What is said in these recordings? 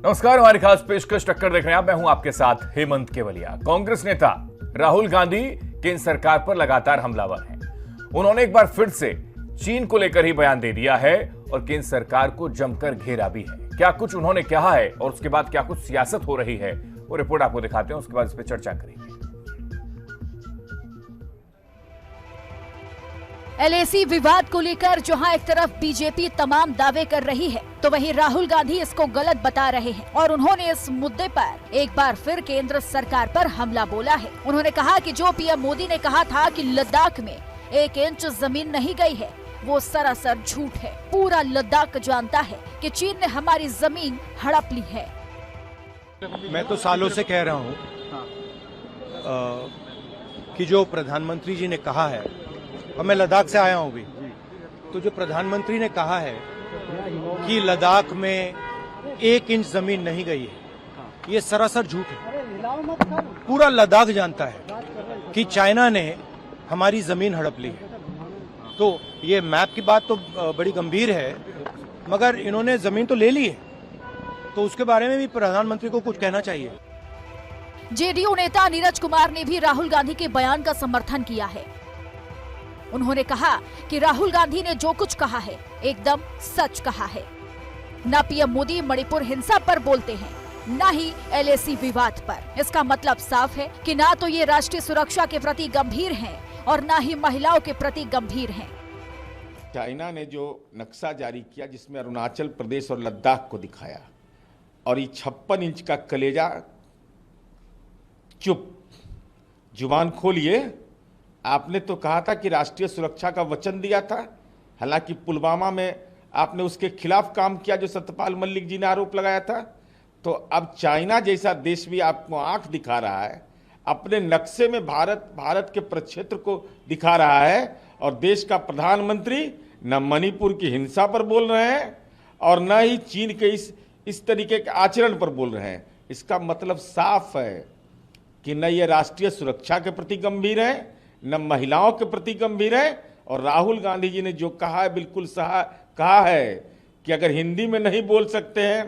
नमस्कार, हमारी खास पेशकश टक्कर देख रहे हैं आप। मैं हूं आपके साथ हेमंत केवलिया। कांग्रेस नेता राहुल गांधी केंद्र सरकार पर लगातार हमलावर हैं। उन्होंने एक बार फिर से चीन को लेकर ही बयान दे दिया है और केंद्र सरकार को जमकर घेरा भी है। क्या कुछ उन्होंने कहा है और उसके बाद क्या कुछ सियासत हो रही है, वो रिपोर्ट आपको दिखाते हैं, उसके बाद इस पर चर्चा करेंगे। एलएसी विवाद को लेकर जहां एक तरफ बीजेपी तमाम दावे कर रही है, तो वहीं राहुल गांधी इसको गलत बता रहे हैं और उन्होंने इस मुद्दे पर एक बार फिर केंद्र सरकार पर हमला बोला है। उन्होंने कहा कि जो पीएम मोदी ने कहा था कि लद्दाख में 1 इंच जमीन नहीं गई है, वो सरासर झूठ है। पूरा लद्दाख जानता है कि चीन ने हमारी जमीन हड़प ली है। मैं तो सालों से कह रहा हूँ कि जो प्रधानमंत्री जी ने कहा है, और मैं लद्दाख से आया हूँ भी, तो जो प्रधानमंत्री ने कहा है कि लद्दाख में 1 इंच जमीन नहीं गई है, ये सरासर झूठ है। पूरा लद्दाख जानता है कि चाइना ने हमारी जमीन हड़प ली है। तो ये मैप की बात तो बड़ी गंभीर है, मगर इन्होंने जमीन तो ले ली है, तो उसके बारे में भी प्रधानमंत्री को कुछ कहना चाहिए। जेडीयू नेता नीरज कुमार ने भी राहुल गांधी के बयान का समर्थन किया है। उन्होंने कहा कि राहुल गांधी ने जो कुछ कहा है एकदम सच कहा है। न पीएम मोदी मणिपुर हिंसा पर बोलते हैं, न ही एलएसी विवाद पर। इसका मतलब साफ है कि ना तो ये राष्ट्रीय सुरक्षा के प्रति गंभीर हैं और न ही महिलाओं के प्रति गंभीर हैं। चाइना ने जो नक्शा जारी किया, जिसमें अरुणाचल प्रदेश और लद्दाख को दिखाया, और ये 56 इंच का कलेजा, चुप, जुबान खोलिए। आपने तो कहा था कि राष्ट्रीय सुरक्षा का वचन दिया था। हालांकि पुलवामा में आपने उसके खिलाफ काम किया, जो सत्यपाल मलिक जी ने आरोप लगाया था। तो अब चाइना जैसा देश भी आपको आंख दिखा रहा है, अपने नक्शे में भारत के प्रक्षेत्र को दिखा रहा है, और देश का प्रधानमंत्री न मणिपुर की हिंसा पर बोल रहे हैं और न ही चीन के इस तरीके के आचरण पर बोल रहे हैं। इसका मतलब साफ है कि न ये राष्ट्रीय सुरक्षा के प्रति गंभीर है, न महिलाओं के प्रति गंभीर है। और राहुल गांधी जी ने जो कहा है, बिल्कुल कहा है कि अगर हिंदी में नहीं बोल सकते हैं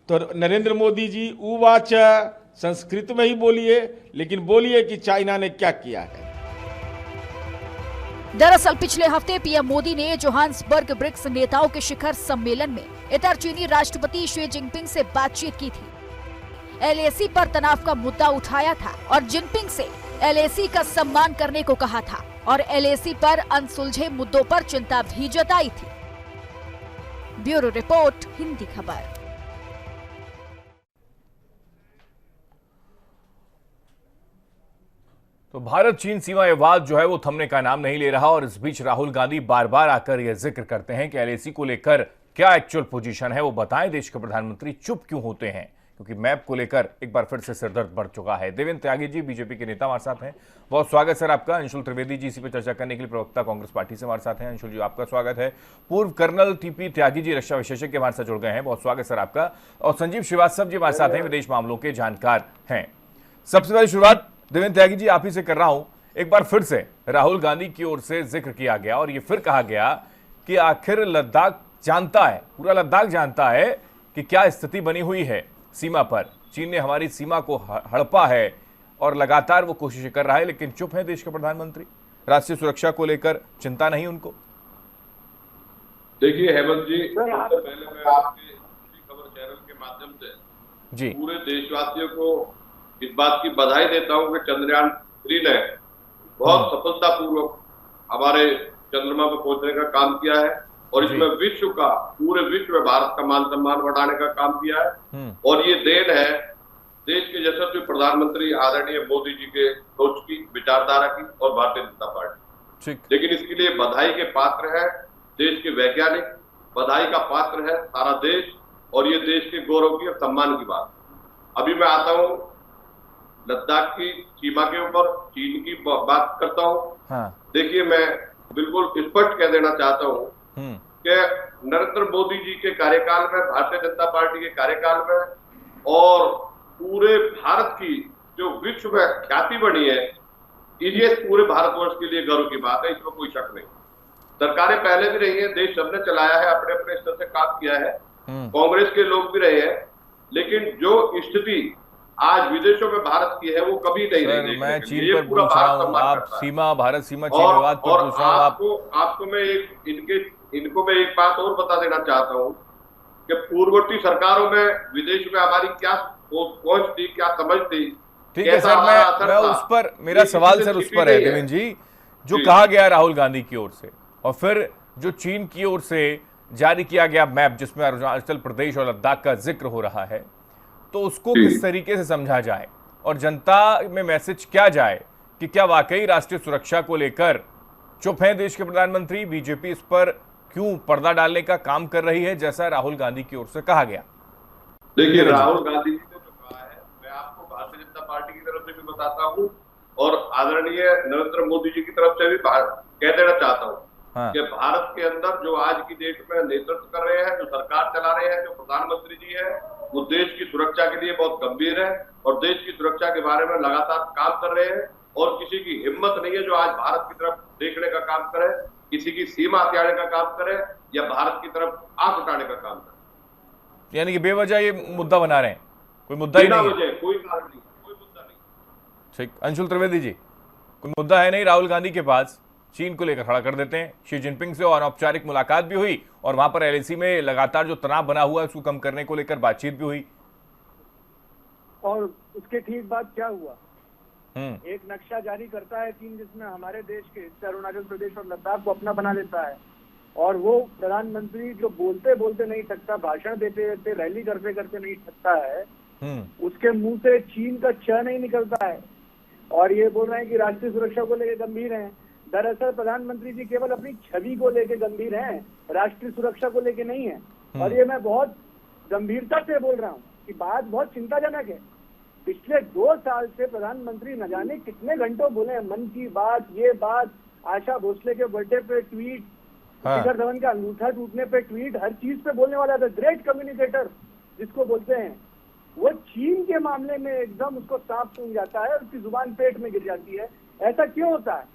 तो नरेंद्र मोदी जी उवाच संस्कृत में ही बोलिए, लेकिन बोलिए कि चाइना ने क्या किया है। दरअसल पिछले हफ्ते पीएम मोदी ने जोहान्सबर्ग ब्रिक्स नेताओं के शिखर सम्मेलन में इतर चीनी राष्ट्रपति शी जिनपिंग से बातचीत की थी। एलएसी पर तनाव का मुद्दा उठाया था और जिनपिंग से एलएसी का सम्मान करने को कहा था और एलएसी पर अनसुलझे मुद्दों पर चिंता भी जताई थी। ब्यूरो रिपोर्ट, हिंदी खबर। तो भारत चीन सीमा विवाद जो है वो थमने का नाम नहीं ले रहा, और इस बीच राहुल गांधी बार बार आकर यह जिक्र करते हैं कि एलएसी को लेकर क्या एक्चुअल पोजीशन है वो बताएं। देश के प्रधानमंत्री चुप क्यों होते हैं, क्योंकि मैप को लेकर एक बार फिर से सिरदर्द बढ़ चुका है। देवेंद्र त्यागी जी बीजेपी के नेता हमारे साथ हैं, बहुत स्वागत सर आपका। अंशुल त्रिवेदी जी इसी पर चर्चा करने के लिए प्रवक्ता कांग्रेस पार्टी से हमारे साथ हैं। अंशुल जी आपका स्वागत है। पूर्व कर्नल टीपी त्यागी जी रक्षा विशेषज्ञ हमारे साथ जुड़ गए हैं, बहुत स्वागत सर आपका। और संजीव श्रीवास्तव जी हमारे साथ हैं, विदेश मामलों के जानकार हैं। सबसे पहले शुरुआत देवेंद्र त्यागी जी आप ही से कर रहा हूं। एक बार फिर से राहुल गांधी की ओर से जिक्र किया गया और ये फिर कहा गया कि आखिर लद्दाख जानता है, पूरा लद्दाख जानता है कि क्या स्थिति बनी हुई है सीमा पर। चीन ने हमारी सीमा को हड़पा है और लगातार वो कोशिशें कर रहा है, लेकिन चुप है देश के प्रधानमंत्री। राष्ट्रीय सुरक्षा को लेकर चिंता नहीं उनको। देखिए हेमंत जी, सबसे पहले मैं आपके खबर चैनल के माध्यम से जी पूरे देशवासियों को इस बात की बधाई देता हूं कि चंद्रयान 3 ने बहुत सफलतापूर्वक हमारे चंद्रमा पर पहुंचने का काम किया है, और इसमें विश्व का, पूरे विश्व में भारत का मान सम्मान बढ़ाने का काम किया है। और ये देन है देश के यशस्वी प्रधानमंत्री आदरणीय मोदी जी के सोच की, विचारधारा की और भारतीय जनता पार्टी। लेकिन इसके लिए बधाई के पात्र है देश के वैज्ञानिक, बधाई का पात्र है सारा देश, और ये देश के गौरव की और सम्मान की बात। अभी मैं आता हूँ लद्दाख की सीमा के ऊपर, चीन की बात करता हूँ। देखिए मैं बिल्कुल स्पष्ट कह देना चाहता हूँ कि नरेंद्र मोदी जी के कार्यकाल में, भारतीय जनता पार्टी के कार्यकाल में, और पूरे भारत की जो विश्व में ख्याति बनी है, ये पूरे भारतवर्ष के लिए गर्व की बात है, इसमें कोई शक नहीं। सरकारें पहले भी रही है, देश सबने चलाया है, अपने अपने स्तर से काम किया है, कांग्रेस के लोग भी रहे हैं, लेकिन जो स्थिति आज विदेशों में भारत की है वो कभी नहीं सर, रही। मैं चीन पर पूछ रहा हूँ, आप सीमा, भारत सीमा चीन विवाद पर और पूछ रहा हूँ। आपको मैं इनको मैं एक बात और बता देना चाहता हूँ कि पूर्ववर्ती सरकारों में विदेश में हमारी क्या पहुंच थी, क्या समझ थी। ठीक है सर, मैं उस पर, मेरा सवाल सर उस पर है देवेंद्र जी, जो कहा गया राहुल गांधी की ओर से और फिर जो चीन की ओर से जारी किया गया मैप जिसमें अरुणाचल प्रदेश और लद्दाख का जिक्र हो रहा है, तो उसको किस तरीके से समझा जाए और जनता में मैसेज क्या जाए कि क्या वाकई राष्ट्रीय सुरक्षा को लेकर चुप है देश के प्रधानमंत्री? बीजेपी इस पर क्यों पर्दा डालने का काम कर रही है, जैसा राहुल गांधी की ओर से कहा गया? देखिए, राहुल गांधी जी ने जो कहा है, मैं आपको भारतीय जनता पार्टी की तरफ से भी बताता हूँ और आदरणीय नरेंद्र मोदी जी की तरफ से भी कह देना चाहता हूँ कि भारत के अंदर जो आज की डेट में नेतृत्व कर रहे हैं, जो सरकार चला रहे हैं, जो प्रधानमंत्री जी है, वो देश की सुरक्षा के लिए बहुत गंभीर है और देश की सुरक्षा के बारे में लगातार काम कर रहे हैं और किसी की हिम्मत नहीं है जो आज भारत की तरफ देखने का काम करे, किसी की सीमा हथियाने का काम करे या भारत की तरफ आंख उठाने का काम करे। यानी कि बेवजह ये मुद्दा बना रहे हैं, कोई मुद्दा ही नहीं है, कोई कारण नहीं, कोई मुद्दा नहीं। ठीक, अंशुल त्रिवेदी जी, कोई मुद्दा है नहीं राहुल गांधी के पास, चीन को लेकर खड़ा कर देते हैं। शी जिनपिंग से अनौपचारिक मुलाकात भी हुई और वहां पर एलएसी में लगातार जो तनाव बना हुआ है उसको कम करने को लेकर बातचीत भी हुई। और उसके ठीक बाद क्या हुआ? एक नक्शा जारी करता है चीन जिसमें हमारे देश के अरुणाचल प्रदेश और लद्दाख को अपना बना लेता है और वो प्रधानमंत्री जो बोलते बोलते नहीं थकता, भाषण देते देते, रैली करते करते नहीं थकता है, उसके मुंह से चीन का च नहीं निकलता है और ये बोल रहे हैं कि राष्ट्रीय सुरक्षा को लेकर गंभीर हैं। दरअसल प्रधानमंत्री जी केवल अपनी छवि को लेकर गंभीर हैं, राष्ट्रीय सुरक्षा को लेकर नहीं है। और ये मैं बहुत गंभीरता से बोल रहा हूँ कि बात बहुत चिंताजनक है। पिछले 2 साल से प्रधानमंत्री न जाने कितने घंटों बोले, मन की बात, ये बात, आशा भोसले के बर्थडे पे ट्वीट, शिखर धवन का अंगूठा टूटने पे ट्वीट, हर चीज पे बोलने वाला था, ग्रेट कम्युनिकेटर जिसको बोलते हैं। वो चीन के मामले में एकदम उसको सांप सूंघ जाता है, उसकी जुबान पेट में गिर जाती है। ऐसा क्यों होता है?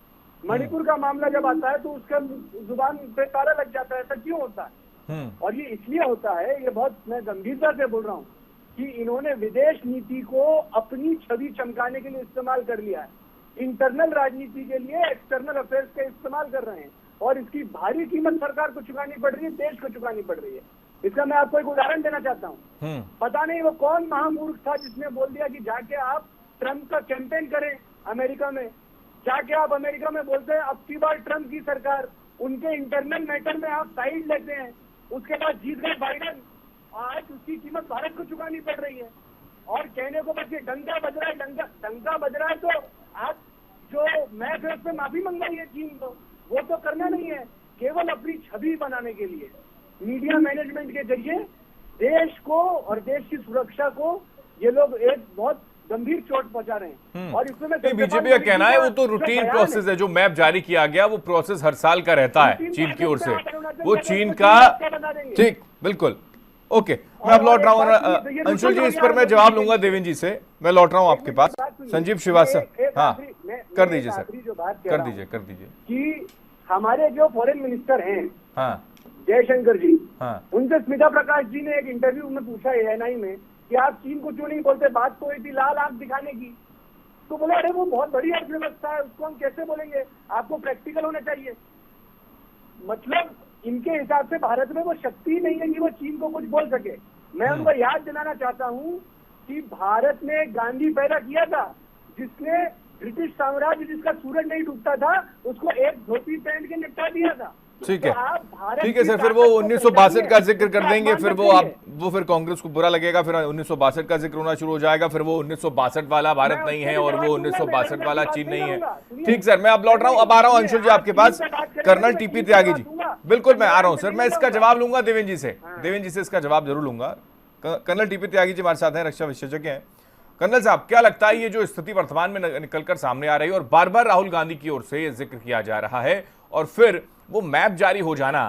मणिपुर का मामला जब आता है तो उसका जुबान पे ताला लग जाता है, ऐसा क्यों होता है? और ये इसलिए होता है, ये बहुत मैं गंभीरता से बोल रहा हूँ कि इन्होंने विदेश नीति को अपनी छवि चमकाने के लिए इस्तेमाल कर लिया है, इंटरनल राजनीति के लिए एक्सटर्नल अफेयर्स का इस्तेमाल कर रहे हैं और इसकी भारी कीमत सरकार को चुकानी पड़ रही है, देश को चुकानी पड़ रही है। इसका मैं आपको एक उदाहरण देना चाहता हूँ। पता नहीं वो कौन महामूर्ख था जिसने बोल दिया कि जाके आप ट्रंप का कैंपेन करें अमेरिका में, जाके आप अमेरिका में बोलते हैं अब की बार ट्रंप की सरकार, उनके इंटरनल मैटर में आप साइड लेते हैं, उसके बाद जीत गए बाइडेन, आज उसकी कीमत भारत को चुकानी पड़ रही है। और कहने को बस डंका बज रहा है, डंका बज रहा है तो आप जो मैच है उसमें माफी मंगाई है चीन को, वो तो करना नहीं है, केवल अपनी छवि बनाने के लिए मीडिया मैनेजमेंट के जरिए देश को और देश की सुरक्षा को ये लोग एक बहुत गंभीर चोट पहुंचा रहे हैं। और इसमें बीजेपी का कहना है वो तो रूटीन प्रोसेस है, जो मैप जारी किया गया वो प्रोसेस हर साल का रहता है चीन की ओर से, वो चीन का। ठीक, बिल्कुल, ओके, मैं अब लौट रहा हूँ अंशुल जी, इस पर मैं जवाब लूंगा देवेंद्र जी से। मैं लौट रहा हूँ आपके पास। संजीव श्रीवास्तव, हाँ कर दीजिए सर, कर दीजिए कि हमारे जो फॉरेन मिनिस्टर हैं, हाँ जयशंकर जी, हाँ, उनसे स्मिता प्रकाश जी ने एक इंटरव्यू में पूछा एएनआई में कि आप चीन को क्यों नहीं बोलते, बात तो हुई थी लाल आंख दिखाने की, तो बोला अरे वो बहुत बड़ी अर्थव्यवस्था है, उसको हम कैसे बोलेंगे, आपको प्रैक्टिकल होना चाहिए। मतलब इनके हिसाब से भारत में वो शक्ति नहीं है कि वो चीन को कुछ बोल सके। मैं उनको याद दिलाना चाहता हूँ कि भारत ने गांधी पैदा किया था, जिसने ब्रिटिश साम्राज्य जिसका सूरज नहीं डूबता था उसको एक धोती पहन के निपटा दिया था। ठीक है, ठीक है सर, फिर वो 1962 का जिक्र कर देंगे, फिर वो फिर कांग्रेस को बुरा लगेगा, फिर 1962 का जिक्र होना शुरू हो जाएगा, फिर वो 1962 वाला भारत नहीं है और वो 1962 वाला चीन नहीं है। ठीक सर, मैं अब लौट रहा हूँ, अब आ रहा हूँ अंशुल जी आपके पास। कर्नल टीपी त्यागी जी, बिल्कुल मैं आ रहा हूँ सर, मैं इसका जवाब लूंगा देवेंद्र जी से इसका जवाब जरूर लूंगा। कर्नल टीपी त्यागी जी हमारे साथ हैं, रक्षा विशेषज्ञ हैं। कर्नल साहब, क्या लगता है ये जो स्थिति वर्तमान में निकलकर सामने आ रही है और बार बार राहुल गांधी की ओर से ये जिक्र किया जा रहा है और फिर वो मैप जारी हो जाना,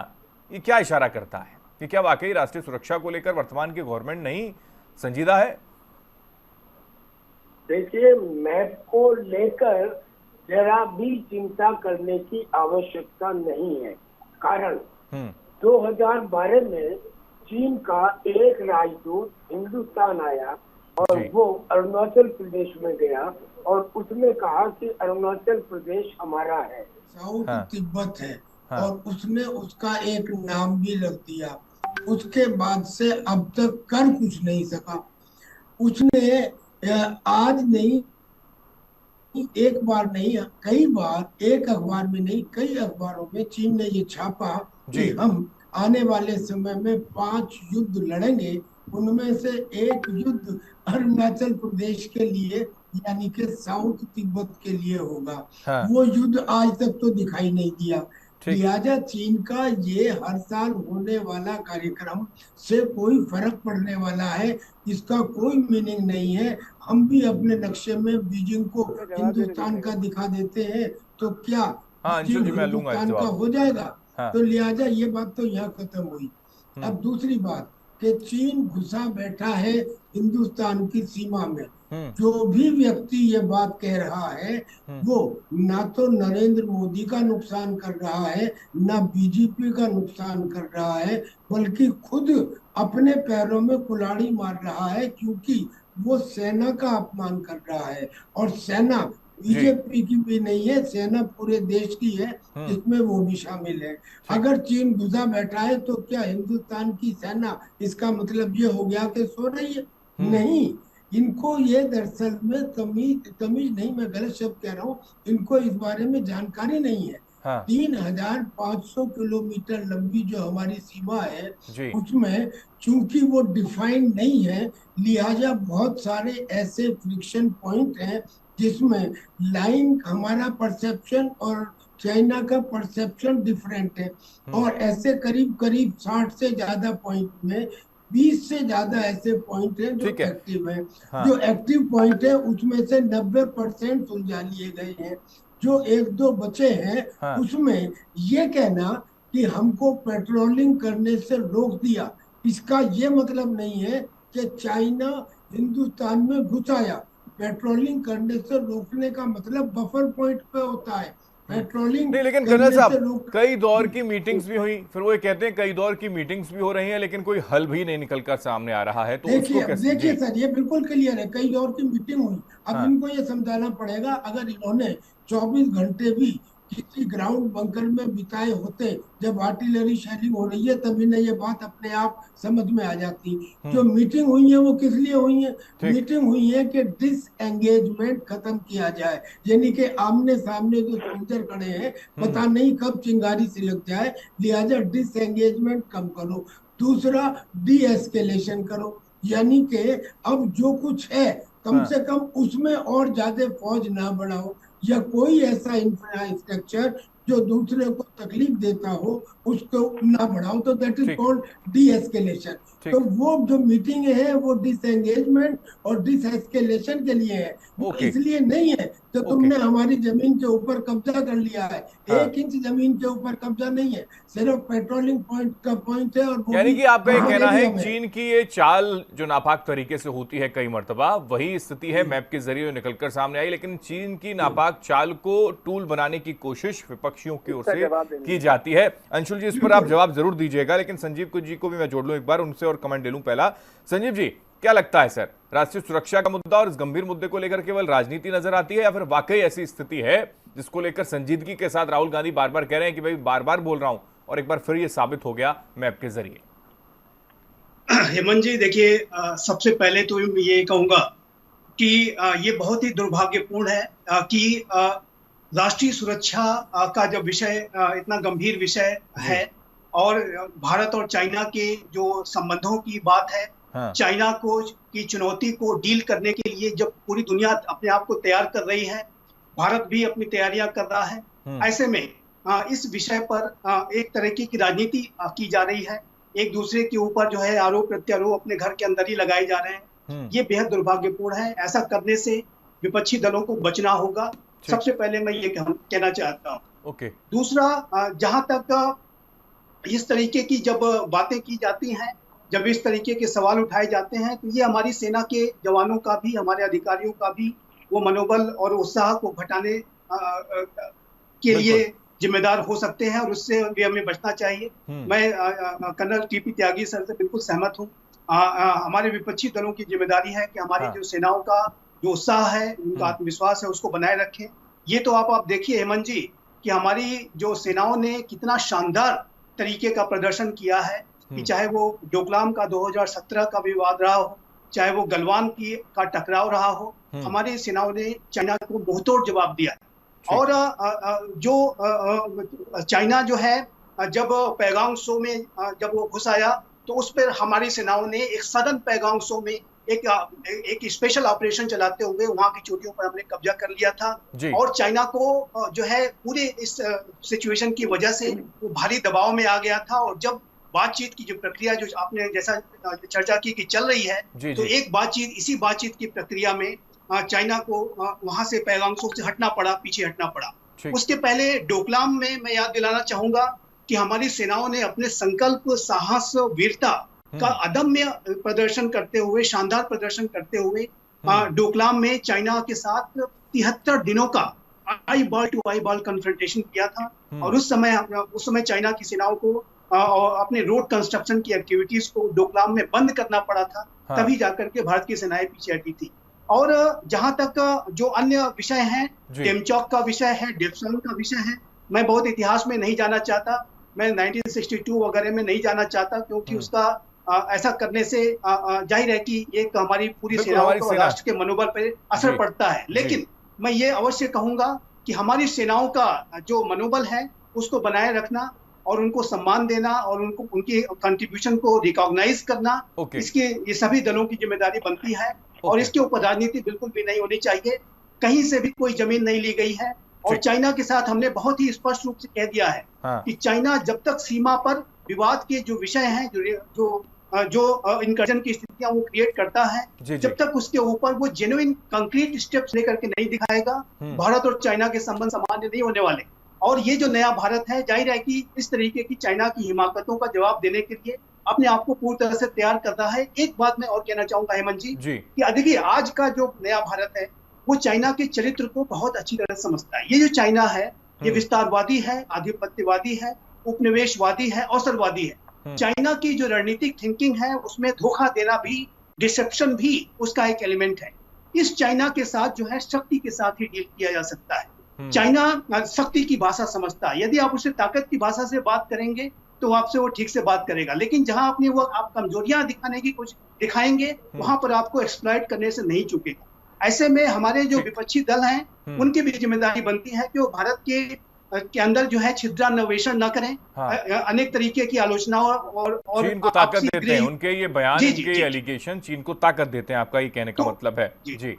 ये क्या इशारा करता है कि क्या वाकई राष्ट्रीय सुरक्षा को लेकर वर्तमान की गवर्नमेंट नहीं संजीदा है? देखिए, मैप को लेकर जरा भी चिंता करने की आवश्यकता नहीं है। कारण 2012 में चीन का एक राजदूत हिंदुस्तान आया और वो अरुणाचल प्रदेश में गया और उसने कहा कि अरुणाचल प्रदेश हमारा है, साउथ तिब्बत है, और उसने उसका एक नाम भी रख दिया। उसके बाद से अब तक कर कुछ नहीं सका। उसने आज नहीं, एक बार नहीं, कई बार, एक अखबार में नहीं कई अखबारों में चीन ने ये छापा कि हम आने वाले समय में 5 युद्ध लड़ेंगे, उनमें से एक युद्ध अरुणाचल प्रदेश के लिए यानी कि साउथ तिब्बत के लिए होगा। वो युद्ध आज तक तो दिखाई नहीं दिया। लिहाजा चीन का ये हर साल होने वाला कार्यक्रम से कोई फर्क पड़ने वाला है, इसका कोई मीनिंग नहीं है। हम भी अपने नक्शे में बीजिंग को हिंदुस्तान का दिखा देते हैं तो क्या हिंदुस्तान का हो जाएगा? तो लिहाजा ये बात तो यहाँ खत्म हुई। अब दूसरी बात कि चीन घुसा बैठा है हिंदुस्तान की सीमा में। जो भी व्यक्ति ये बात कह रहा है वो ना तो नरेंद्र मोदी का नुकसान कर रहा है, ना बीजेपी का नुकसान कर रहा है, बल्कि खुद अपने पैरों में कुल्हाड़ी मार रहा है, क्योंकि वो सेना का अपमान कर रहा है। और सेना बीजेपी की भी नहीं है, सेना पूरे देश की है, इसमें वो भी शामिल है। अगर चीन घुसा बैठा है तो क्या हिंदुस्तान की सेना, इसका मतलब ये हो गया कि सो रही है? नहीं, इनको ये दरअसल में तमीज नहीं, मैं गलत शब्द कह रहा हूँ, इनको इस बारे में जानकारी नहीं है। 3500 किलोमीटर लंबी जो हमारी सीमा है उसमें चूंकि वो डिफाइंड नहीं है, लिहाजा बहुत सारे ऐसे फ्रिक्शन पॉइंट हैं जिसमें लाइन, हमारा परसेप्शन और चाइना का परसेप्शन डिफरेंट है। और ऐसे करीब करीब 60 से ज्यादा पॉइंट में 20 से ज्यादा ऐसे पॉइंट हैं जो एक्टिव है। जो एक्टिव पॉइंट है उसमें से 90% सुलझा लिए गए हैं। जो 1-2 बचे हैं उसमें ये कहना कि हमको पेट्रोलिंग करने से रोक दिया, इसका ये मतलब नहीं है कि चाइना हिंदुस्तान में घुस आया। पेट्रोलिंग करने से रोकने का मतलब बफर पॉइंट पे होता है। पेट्रोलिंग नहीं, लेकिन कर्नल साहब कई दौर की मीटिंग्स भी हुई, फिर वो कहते हैं कई दौर की मीटिंग्स भी हो रही हैं, लेकिन कोई हल भी नहीं निकलकर सामने आ रहा है। तो देखिए सर, ये बिल्कुल क्लियर है, कई दौर की मीटिंग हुई। अब इनको ये समझाना पड़ेगा, अगर इन्होंने 24 घंटे भी किसी ग्राउंड बंकर में बिताए होते जब आर्टिलरी शेलिंग हो रही है, तभी न ये बात अपने आप समझ में आ जाती। जो मीटिंग हुई है वो किस लिए हुई है? मीटिंग हुई है कि डिसएंगेजमेंट खत्म किया जाए, यानी कि आमने सामने जो सोल्जर खड़े हैं पता नहीं कब चिंगारी से लग जाए, लिहाजा डिसएंगेजमेंट कम करो। दूसरा, डी एस्केलेशन करो, यानी कि अब जो कुछ है कम से कम उसमें और ज्यादा फौज ना बढ़ाओ, या कोई ऐसा इंफ्रास्ट्रक्चर जो दूसरे को तकलीफ देता हो उसको ना बढ़ाओ, तो that is called D escalation. तो वो जो मीटिंग है वो डिसएंगेजमेंट और डिसएस्केलेशन के लिए है, वो इसलिए नहीं है तो तुमने हमारी जमीन के ऊपर कब्जा कर लिया है। 1 इंच जमीन के ऊपर कब्जा नहीं है, सिर्फ पेट्रोलिंग पॉइंट का पॉइंट है। और यानी कि आपका ये कहना है चीन की ये चाल जो नापाक तरीके से होती है कई मर्तबा, वही स्थिति है मैप के जरिए निकलकर सामने आई, लेकिन चीन की नापाक चाल को टूल बनाने की कोशिश विपक्षियों की ओर से की जाती है। अंशुल जी, इस पर आप जवाब जरूर दीजिएगा, लेकिन संजीव जी को भी मैं जोड़ लूं एक बार, उनसे और कमेंट ले लूं। पहला, संजीव जी, क्या लगता है सर, राष्ट्रीय सुरक्षा का मुद्दा और इस गंभीर मुद्दे को लेकर केवल राजनीति नजर आती है, या फिर वाकई ऐसी स्थिति है जिसको लेकर संजीदगी के साथ राहुल गांधी बार बार कह रहे हैं कि भाई बार बार बोल रहा हूं और एक बार फिर ये साबित हो गया मैप के जरिए? हेमंत जी, देखिए, सबसे पहले तो ये कहूंगा कि ये बहुत ही दुर्भाग्यपूर्ण है कि राष्ट्रीय सुरक्षा का जो विषय इतना गंभीर विषय है और भारत और चाइना के जो संबंधों की बात है, चाइना को की चुनौती को डील करने के लिए जब पूरी दुनिया अपने आप को तैयार कर रही है, भारत भी अपनी तैयारियां कर रहा है, ऐसे में इस विषय पर एक तरह की राजनीति की जा रही है। एक दूसरे के ऊपर जो है आरोप प्रत्यारोप अपने घर के अंदर ही लगाए जा रहे हैं। ये बेहद दुर्भाग्यपूर्ण है। ऐसा करने से विपक्षी दलों को बचना होगा। सबसे पहले मैं ये कहना चाहता हूँ। दूसरा, जहां तक इस तरीके की जब बातें की जाती हैं, जब इस तरीके के सवाल उठाए जाते हैं, तो ये हमारी सेना के जवानों का भी, हमारे अधिकारियों का भी वो मनोबल और उत्साह को घटाने के लिए जिम्मेदार हो सकते हैं और उससे भी हमें बचना चाहिए। मैं कर्नल टीपी त्यागी सर से बिल्कुल सहमत हूँ। हमारे विपक्षी दलों की जिम्मेदारी है कि हमारी जो सेनाओं का जो उत्साह है, उनका आत्मविश्वास है, उसको बनाए रखें। ये तो आप देखिए हेमंत जी कि हमारी जो सेनाओं ने कितना शानदार तरीके का प्रदर्शन किया है कि चाहे वो डोकलाम का 2017 का विवाद रहा हो, चाहे वो गलवान का टकराव रहा हो, हमारी सेनाओं ने चाइना को मुंहतोड़ जवाब दिया। और जो चाइना जो है जब पैगांग त्सो में जब वो घुस आया तो उस पर हमारी सेनाओं ने एक सदन पैगांग त्सो में एक स्पेशल ऑपरेशन चलाते हुए वहां की चोटियों पर हमने कब्जा कर लिया था। और चाइना को जो है पूरे इस सिचुएशन की वजह से वो भारी दबाव में आ गया था। और जब बातचीत की जो प्रक्रिया जो आपने जैसा चर्चा की कि चल रही है, तो एक इसी बातचीत की प्रक्रिया में चाइना को वहां से पैगांग त्सो से हटना पड़ा, पीछे हटना पड़ा। उसके पहले डोकलाम में मैं याद दिलाना चाहूंगा कि हमारी सेनाओं ने अपने संकल्प, साहस, वीरता का अदम्य प्रदर्शन करते हुए, शानदार प्रदर्शन करते हुए डोकलाम में चाइना के साथ 73 दिनों का eye ball to eye ball confrontation किया था। और उस समय चाइना की सेनाओं को अपने रोड कंस्ट्रक्शन की एक्टिविटीज को डोकलाम में बंद करना पड़ा था। तभी जाकर के भारत की सेनाएं पीछे हटी थी। और जहां तक जो अन्य विषय हैं, टेमचौक का विषय है, डेप्सन का विषय है, मैं बहुत इतिहास में नहीं जाना चाहता, मैं 1962 वगैरह में नहीं जाना चाहता, क्योंकि उसका ऐसा करने से जाहिर है कि एक हमारी पूरी सेनाओं को, राष्ट्र के मनोबल पर असर पड़ता है। लेकिन मैं ये अवश्य कहूंगा कि हमारी सेनाओं का जो मनोबल है उसको बनाए रखना और उनको सम्मान देना और उनको उनकी कंट्रीब्यूशन को रिकॉग्नाइज करना, इसके ये सभी दलों की जिम्मेदारी बनती है। और इसके ऊपर राजनीति बिल्कुल भी नहीं होनी चाहिए। कहीं से भी कोई जमीन नहीं ली गई है। और चाइना के साथ हमने बहुत ही स्पष्ट रूप से कह दिया है कि चाइना जब तक सीमा पर विवाद के जो विषय हैं, जो इनकर्जन की स्थितियां वो क्रिएट करता है, जब तक उसके ऊपर वो जेन्युइन कंक्रीट स्टेप्स लेकर के नहीं दिखाएगा, भारत और चाइना के संबंध सामान्य नहीं होने वाले। और ये जो नया भारत है, जाहिर है कि इस तरीके की चाइना की हिमाकतों का जवाब देने के लिए अपने आप को पूरी तरह से तैयार करना है। एक बात मैं और कहना चाहूंगा हेमंत जी कि देखिए आज का जो नया भारत है वो चाइना के चरित्र को बहुत अच्छी तरह समझता है। ये जो चाइना है ये विस्तारवादी है, आधिपत्यवादी है, उपनिवेशवादी है, अवसरवादी है। चाइना की जो रणनीतिक थिंकिंग है उसमें धोखा देना भी, डिसेप्शन भी उसका एक एलिमेंट है। इस चाइना के साथ जो है शक्ति के साथ ही डील किया जा सकता है। चाइना शक्ति की भाषा समझता है। यदि आप उसे ताकत की भाषा से बात करेंगे तो आपसे वो ठीक से बात करेगा, लेकिन जहां अपनी वो आप कमजोरियां दिखाने की कुछ दिखाएंगे वहां पर आपको एक्सप्लॉइट करने से नहीं चूकेगा। ऐसे में हमारे जो विपक्षी दल हैं उनकी भी जिम्मेदारी बनती है कि वो भारत के अंदर जो है छिद्रान्वेषण न करें, अनेक तरीके की आलोचनाओं और चीन को ताकत देते हैं। उनके ये बयान, उनके एलिगेशन चीन को ताकत देते हैं, आपका ये कहने का मतलब है। जी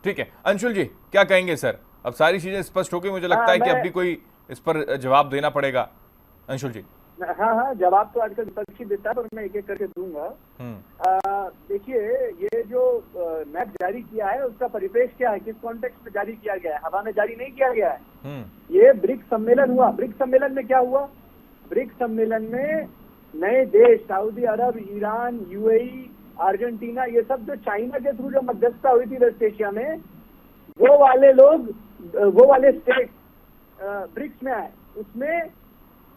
ठीक है, अंशुल जी क्या कहेंगे सर? अब सारी चीजें स्पष्ट हो गई, मुझे लगता है कि अब भी कोई इस पर जवाब देना पड़ेगा। अंशुल जी। हाँ, जवाब तो आजकल विपक्षी देता है, पर मैं एक एक करके दूंगा। देखिए, ये जो मैप जारी किया है उसका परिपेक्ष क्या है, किस कॉन्टेक्स्ट में जारी किया गया है? हवा में जारी नहीं किया गया है। ये ब्रिक्स सम्मेलन हुआ। ब्रिक्स सम्मेलन में क्या हुआ? ब्रिक्स सम्मेलन में नए देश सऊदी अरब, ईरान, यूएई, अर्जेंटीना, ये सब जो चाइना के थ्रू जो मध्यस्थता हुई थी वेस्ट एशिया में, वो वाले स्टेट ब्रिक्स में आए। उसमें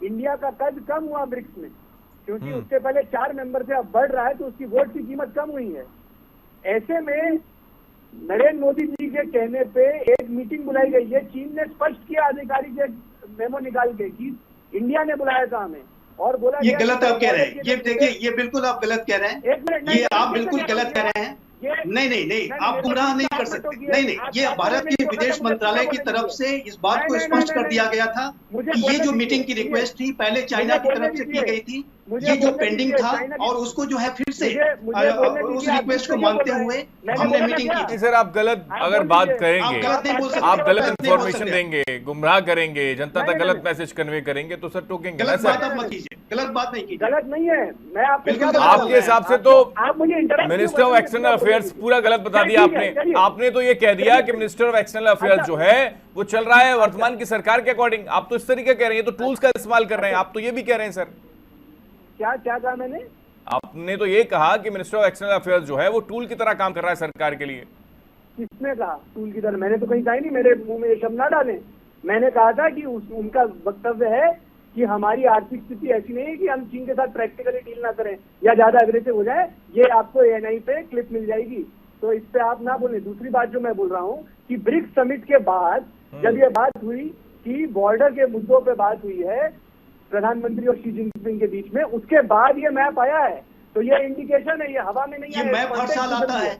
इंडिया का कद कम हुआ ब्रिक्स में, क्योंकि उससे पहले 4 मेंबर थे, अब बढ़ रहा है तो उसकी वोट की कीमत कम हुई है। ऐसे में नरेंद्र मोदी जी के कहने पे एक मीटिंग बुलाई गई है। चीन ने स्पष्ट किया आधिकारिक मेमो निकाल के कि इंडिया ने बुलाया था हमें, और बोला ये गलत आप कह रहे हैं। ये देखिए, ये बिल्कुल आप गलत कह रहे हैं। एक मिनट, ये आप बिल्कुल गलत कह रहे हैं। नहीं, आप गुमराह नहीं कर सकते। नहीं, ये भारत के विदेश मंत्रालय की तरफ से इस बात को स्पष्ट कर दिया गया था कि ये जो मीटिंग की रिक्वेस्ट थी पहले चाइना की तरफ से की गई थी, ये जो पेंडिंग था, और उसको जो है फिर से उस रिक्वेस्ट को मानते हुए हमने मीटिंग की थी। सर आप गलत अगर बात करेंगे, आप गलत इंफॉर्मेशन देंगे, गुमराह करेंगे, जनता तक गलत मैसेज कन्वे करेंगे तो सर टोकेंगे ना सर। गलत बात नहीं कीजिए। गलत नहीं है। मैं आपके हिसाब से तो मिनिस्टर ऑफ एक्सटर्नल अफेयर्स पूरा गलत बता दिया आपने। आपने तो ये कह दिया कि मिनिस्टर ऑफ एक्सटर्नल अफेयर्स जो है वो चल रहा है वर्तमान की सरकार के अकॉर्डिंग। आप तो इस तरीके कह रहे हैं, तो टूल्स का इस्तेमाल कर रहे हैं, आप तो ये भी कह रहे हैं सर। क्या कहा मैंने? आपने तो ये कहा कि मिनिस्टर ऑफ एक्सटर्नल अफेयर्स जो है वो टूल की तरह काम कर रहा है सरकार के लिए। किसने कहा टूल की तरह? मैंने तो कहीं कहा ही नहीं, मेरे मुंह में ये शब्द ना डालें। मैंने कहा था कि उनका वक्तव्य है कि हमारी आर्थिक स्थिति ऐसी नहीं है कि हम चीन के साथ प्रैक्टिकली डील ना करें या ज्यादा अग्रेसिव हो जाए। ये आपको ANI पे क्लिप मिल जाएगी, तो इस पे आप ना बोलें। दूसरी बात जो मैं बोल रहा हूँ कि ब्रिक्स समिट के बाद जब ये बात हुई कि बॉर्डर के मुद्दों पे बात हुई है प्रधानमंत्री और शी जिनपिंग के बीच में, उसके बाद ये मैप आया है। तो ये इंडिकेशन है, ये हवा में नहीं ये आया, मैप हर साल आता है,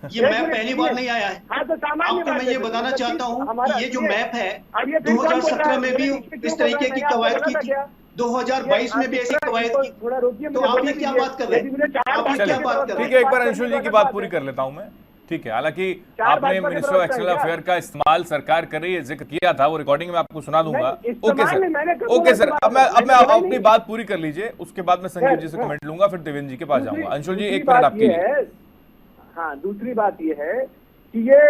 ये मैप पहली बार नहीं आया है। हाँ, तो सामान्य आपको मैं ये बताना चाहता हूँ कि ये जो मैप है अब ये 2017 में भी इस तरीके की कवायद की थी, 2022 में भी ऐसी कवायद की, थोड़ा रोकिए, तो आप ये क्या बात कर रहे हैं? आप ये क्या बात कर रहे ठीक है, एक बार अंशुल जी की बात पूरी कर लेता हूं मैं। ठीक है, हालांकि आपने मिनिस्टर ऑफ एक्सटर्नल अफेयर का इस्तेमाल सरकार कर रही है, जिक्र किया था, वो रिकॉर्डिंग में आपको सुना दूंगा। ओके सर, ओके सर, अब मैं अपनी बात पूरी कर लीजिए, उसके बाद मैं संजीव जी से कमेंट लूंगा, फिर देवेंद्र जी के पास जाऊंगा। अंशुल जी, एक मिनट आपके लिए। हाँ, दूसरी बात ये है कि ये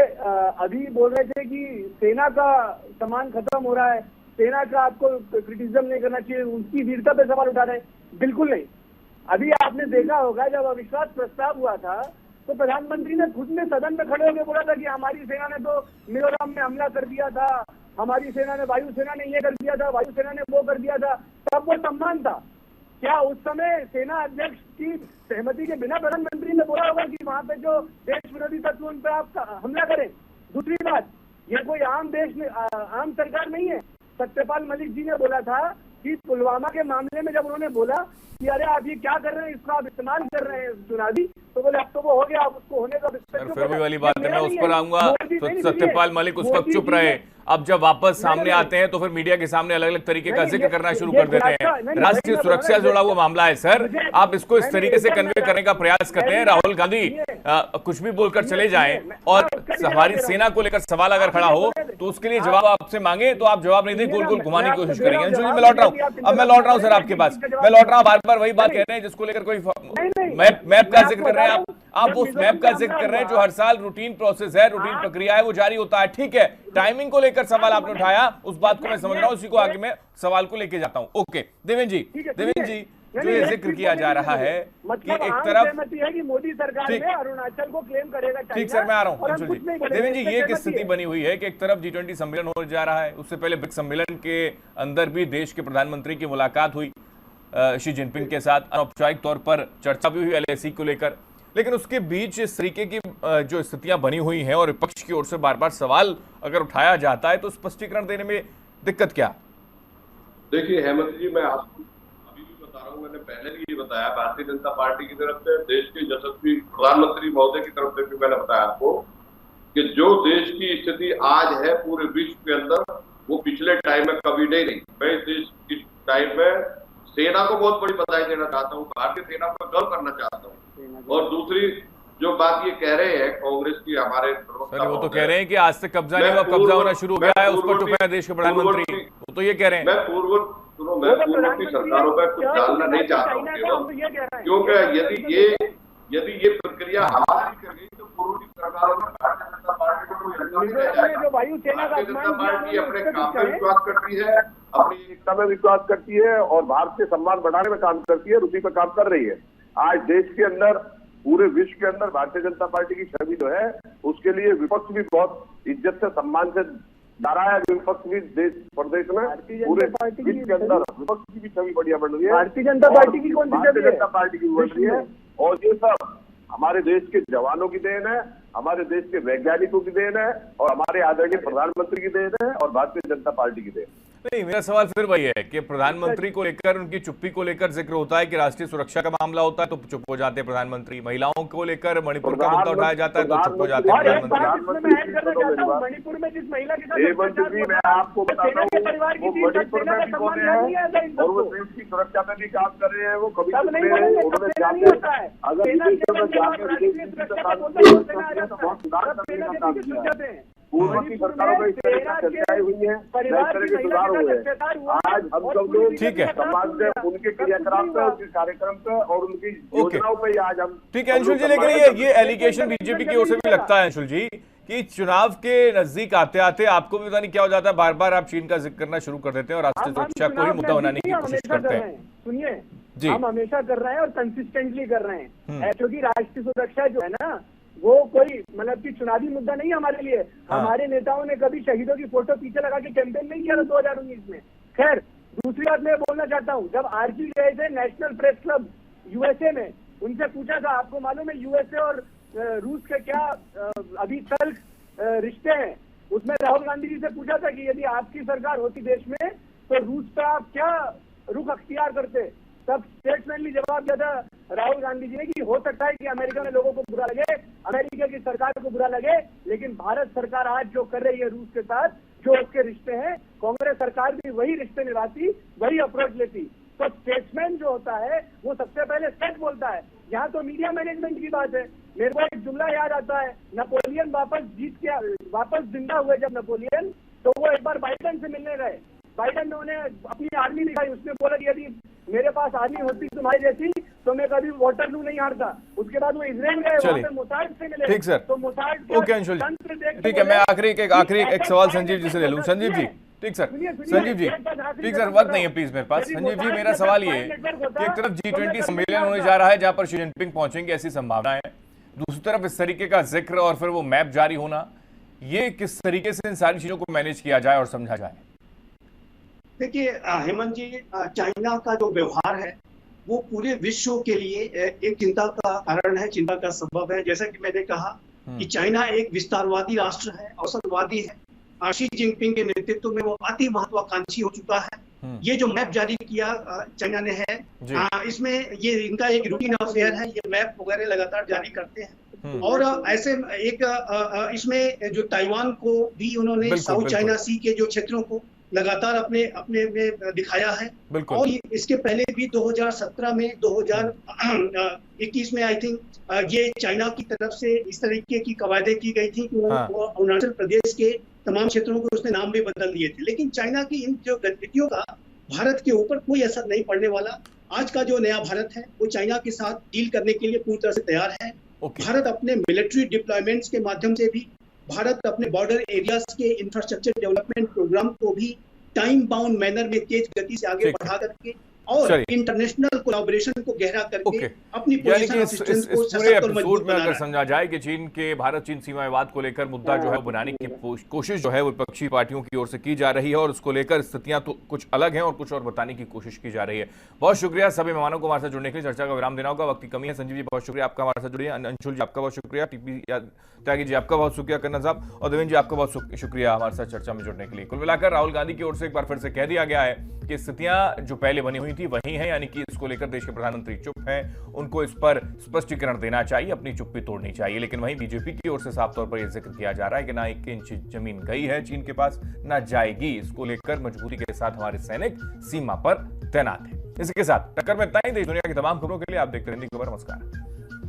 अभी बोल रहे थे कि सेना का सम्मान खत्म हो रहा है, सेना का आपको क्रिटिसिज्म नहीं करना चाहिए, उनकी वीरता पे सवाल उठा रहे हैं। बिल्कुल नहीं। अभी आपने देखा होगा जब अविश्वास प्रस्ताव हुआ था तो प्रधानमंत्री ने खुद में सदन में खड़े होकर बोला था कि हमारी सेना ने तो मिजोरम में हमला कर दिया था, हमारी सेना ने, वायुसेना ने ये कर दिया था, वायुसेना ने वो कर दिया था, तब वो सम्मान था। क्या उस समय सेना अध्यक्ष की सहमति के बिना प्रधानमंत्री ने बोला होगा कि वहां पे जो देश विरोधी तत्व उन पर आप हमला करें? दूसरी बात, ये कोई आम आम सरकार नहीं है। सत्यपाल मलिक जी ने बोला था कि पुलवामा के मामले में जब उन्होंने बोला कि अरे आप ये क्या कर रहे हैं, इसको आप इस्तेमाल कर रहे हैं चुनावी, तो बोले अब तो वो हो गया, आप उसको होने का फिर वही वाली बात है, मैं उस पर आऊंगा। तो सत्यपाल मलिक उस वक्त चुप रहे, अब जब वापस सामने आते हैं तो फिर मीडिया के सामने अलग अलग तरीके का जिक्र करना शुरू कर देते हैं। राष्ट्रीय सुरक्षा से जुड़ा हुआ मामला है सर, आप इसको इस तरीके से कन्वे करने का प्रयास करते हैं। राहुल गांधी कुछ भी बोलकर चले जाएं और हमारी सेना को लेकर सवाल अगर खड़ा हो तो उसके लिए जवाब आपसे मांगे तो आप जवाब नहीं दें, गोल गोल घुमाने की कोशिश करेंगे। अंशुल जी, मैं लौट रहा हूँ, अब मैं लौट रहा हूँ सर आपके पास, मैं लौट रहा हूँ। बार बार वही बात कह रहे हैं जिसको लेकर कोई मैप का जिक्र कर रहे हैं आप उस मैप का जिक्र कर रहे हैं जो हर साल रूटीन प्रोसेस है, रूटीन प्रक्रिया है, वो जारी होता है। ठीक है, टाइमिंग को लेकर सवाल आपने उठाया, उस बात को मैं समझ रहा हूं, उसी को आगे मैं सवाल को लेके जाता हूं। ओके देवेंद्र जी, जो ये जिक्र किया जा रहा है कि एक तरफ है कि मोदी सरकार ने अरुणाचल को क्लेम करेगा। ठीक सर, मैं आ रहा हूं। अंशुल जी, देवेंद्र जी, ये एक स्थिति बनी हुई है कि एक तरफ G20 सम्मेलन होने जा रहा है, उससे पहले ब्रिक्स सम्मेलन के अंदर भी देश के प्रधानमंत्री की मुलाकात हुई शी जिनपिंग के साथ, अनौपचारिक तौर पर चर्चा भी हुई LAC को लेकर, लेकिन उसके बीच इस तरीके की जो स्थितियां बनी हुई हैं और विपक्ष की ओर से बार बार सवाल अगर उठाया जाता है तो स्पष्टीकरण देने में दिक्कत क्या? देखिए हेमंत जी, मैं आपको अभी भी बता रहा हूँ, मैंने पहले भी ये बताया, भारतीय जनता पार्टी की तरफ से, देश के यशस्वी प्रधानमंत्री महोदय की तरफ से भी मैंने बताया आपको कि जो देश की स्थिति आज है पूरे विश्व के अंदर, वो पिछले टाइम में कभी नहीं रही। मैं इस देश की टाइम में सेना को बहुत बड़ी बधाई देना चाहता हूँ, भारतीय सेना पर गर्व करना चाहता हूँ। और दूसरी जो बात ये कह रहे हैं कांग्रेस की, हमारे वो तो कह रहे हैं कि आज तक कब्जा नहीं हुआ, कब्जा होना शुरू हो गया है, उस पर चुप है देश के प्रधानमंत्री, वो तो ये कह रहे हैं। मैं पूर्ववर्ती सरकारों पर कुछ डालना नहीं चाहता हूँ, क्योंकि यदि ये प्रक्रिया हमारी कर गई तो पूर्ववर्ती सरकारों में भारतीय जनता पार्टी को भारतीय जनता पार्टी अपने काम में विश्वास करती है, अपनी एकता में विश्वास करती है और भारत के सम्मान बढ़ाने में काम करती है, उसी पर काम कर रही है। आज देश के अंदर, पूरे विश्व के अंदर भारतीय जनता पार्टी की छवि जो है, उसके लिए विपक्ष भी बहुत इज्जत से, सम्मान से डरा है। विपक्ष भी देश प्रदेश में, पूरे विश्व के अंदर विपक्ष की भी छवि बढ़िया बढ़ रही है। भारतीय जनता पार्टी की कौन सी भारतीय जनता पार्टी की बढ़ रही है, और ये सब हमारे देश के जवानों की देन है, हमारे देश के वैज्ञानिकों की देन है, और हमारे आदरणीय प्रधानमंत्री की देन है, और भारतीय जनता पार्टी की देन। नहीं, मेरा सवाल फिर वही है कि प्रधानमंत्री को लेकर, उनकी चुप्पी को लेकर जिक्र होता है कि राष्ट्रीय सुरक्षा का मामला होता है तो चुप हो जाते हैं प्रधानमंत्री, महिलाओं को लेकर मणिपुर का मुद्दा उठाया जाता है तो चुप हो जाते हैं प्रधानमंत्री। मणिपुर में जिस महिला के साथ, मैं आपको बताता हूँ, वो मणिपुर में भी बोले हैं और वो देश की सुरक्षा में भी काम कर रहे हैं, वो कभी उन्होंने बहुत सुधार करने का काम किया है। पूर्व की सरकारों में इस तरह की चर्चाएं हुई है, इस तरह के सुधार हुए हैं। आज हम सब लोग ठीक है, समाज में उनके क्रियाकलाप पे, उनके कार्यक्रम पे और उनकी योजनाओं पे आज हम, ठीक है अंशुल जी, लेकिन ये एलिगेशन बीजेपी की ओर से भी लगता है अंशुल जी कि चुनाव के नजदीक आते आते आपको भी पता नहीं क्या हो जाता है, बार बार आप चीन का जिक्र करना शुरू कर देते हैं और राष्ट्रीय सुरक्षा को ही मुद्दा बनाने की कोशिश करते हैं। सुनिए, हम हमेशा कर रहे हैं और कंसिस्टेंटली कर रहे हैं, क्योंकि राष्ट्रीय सुरक्षा जो है ना, वो कोई मतलब कि चुनावी मुद्दा नहीं है हमारे लिए। हमारे नेताओं ने कभी शहीदों की फोटो पीछे लगा के कैंपेन नहीं किया था 2019 में। खैर, दूसरी बात मैं बोलना चाहता हूँ, जब आरजी गए थे नेशनल प्रेस क्लब यूएसए में, उनसे पूछा था आपको मालूम है यूएसए और रूस के क्या अभी तक रिश्ते हैं। उसमें राहुल गांधी जी से पूछा था कि यदि आपकी सरकार होती देश में तो रूस पर आप क्या रुख अख्तियार करते। तब स्टेटमेंटली जवाब दिया था राहुल गांधी जी ने कि हो सकता है कि अमेरिका में लोगों को बुरा लगे, अमेरिका की सरकार को बुरा लगे, लेकिन भारत सरकार आज जो कर रही है रूस के साथ, जो उसके रिश्ते हैं, कांग्रेस सरकार भी वही रिश्ते निभाती, वही अप्रोच लेती। तो स्टेट्समैन जो होता है वो सबसे पहले सच बोलता है। यहाँ तो मीडिया मैनेजमेंट की बात है। मेरे को एक जुमला याद आता है, नेपोलियन वापस जिंदा हुए जब नेपोलियन, तो वो एक बार बाइडेन से मिलने गए। बाइडेन ने उन्हें अपनी आर्मी दिखाई, उसने बोला कि यदि मेरे पास आर्मी होती तुम्हारी जैसी तो मैं कभी वाटरलू नहीं हारता। उसके बाद वो इजराइल गए, वहां पे मोसाद से मिले। ठीक सर, तो मोसाद ओके अंशुल जी, ठीक है। मैं आखिरी एक सवाल संजीव जी से ले लूं। संजीव जी, ठीक सर, संजीव जी, ठीक सर, वक्त नहीं है प्लीज मेरे पास। संजीव जी, मेरा सवाल ये है कि एक तरफ G20 सम्मेलन होने जा रहा है जहां पर शी जिनपिंग पहुंचेंगे, ऐसी संभावना है, दूसरी तरफ इस तरीके का जिक्र और फिर वो मैप जारी होना, ये किस तरीके से इन सारी चीजों को मैनेज किया जाए और समझा जाए? देखिए हेमंत जी, चाइना का जो व्यवहार है वो पूरे विश्व के लिए एक चिंता का कारण है, चिंता का सबब है। जैसा कि मैंने कहा कि चाइना एक विस्तारवादी राष्ट्र है, अवसरवादी है। शी जिनपिंग के नेतृत्व में वो अति महत्वाकांक्षी हो चुका है। ये जो मैप जारी किया चाइना ने है, इसमें ये इनका एक रूटीन अफेयर है, ये मैप वगैरह लगातार जारी करते हैं। और ऐसे एक इसमें जो ताइवान को भी उन्होंने साउथ चाइना सी के जो क्षेत्रों को लगातार अपने में दिखाया है। और इसके पहले भी 2017 में 2021 में आई थिंक ये चाइना की तरफ से इस तरीके की कवायदे की गई थी कि वो अरुणाचल प्रदेश के तमाम क्षेत्रों को उसने नाम भी बदल दिए थे। लेकिन चाइना की इन जो गतिविधियों का भारत के ऊपर कोई असर नहीं पड़ने वाला। आज का जो नया भारत है वो चाइना के साथ डील करने के लिए पूरी तरह से तैयार है। भारत अपने मिलिट्री डिप्लॉयमेंट्स के माध्यम से भी, भारत अपने बॉर्डर एरियाज के इंफ्रास्ट्रक्चर डेवलपमेंट प्रोग्राम को भी टाइम बाउंड मैनर में तेज गति से आगे बढ़ा करके और इंटरनेशनल कोलैबोरेशन को गहरा करके अपनी पोजीशन ऑफ स्ट्रेंथ को सशक्त और मजबूत में अगर समझा जाए कि चीन के भारत चीन सीमा विवाद को लेकर मुद्दा जो है बनाने की कोशिश जो है वो विपक्षी पार्टियों की ओर से की जा रही है और उसको लेकर स्थितियां तो कुछ अलग हैं और कुछ और बताने की कोशिश की जा रही है। बहुत शुक्रिया सभी मेहमानों को हमारे साथ जुड़ने के लिए। चर्चा का विराम देना होगा, वक्त की कमी है। संजीव जी बहुत शुक्रिया आपका हमारे साथ जुड़िए, अंशुल जी आपका बहुत शुक्रिया, टीपी त्यागी जी आपका बहुत शुक्रिया, कन्ना साहब और देवेंद्र जी आपका बहुत शुक्रिया हमारे साथ चर्चा में जुड़ने के लिए। कुल मिलाकर राहुल गांधी की ओर से एक बार फिर से कह दिया गया है कि स्थितियां जो पहले बनी हुई थी वही हैं, यानी कि इसको लेकर देश के प्रधानमंत्री चुप हैं, उनको इस पर स्पष्टीकरण देना चाहिए, अपनी चुप्पी तोड़नी चाहिए। लेकिन वहीं बीजेपी की ओर से साफ तौर पर यह जिक्र किया जा रहा है कि ना 1 इंच जमीन गई है चीन के पास, ना जाएगी। इसको लेकर मजबूती के साथ हमारे सैनिक सीमा पर तैनात हैं। इसी के साथ टक्कर में इतना ही। देश दुनिया की तमाम खबरों के लिए आप देखते रहेंगे खबर। नमस्कार।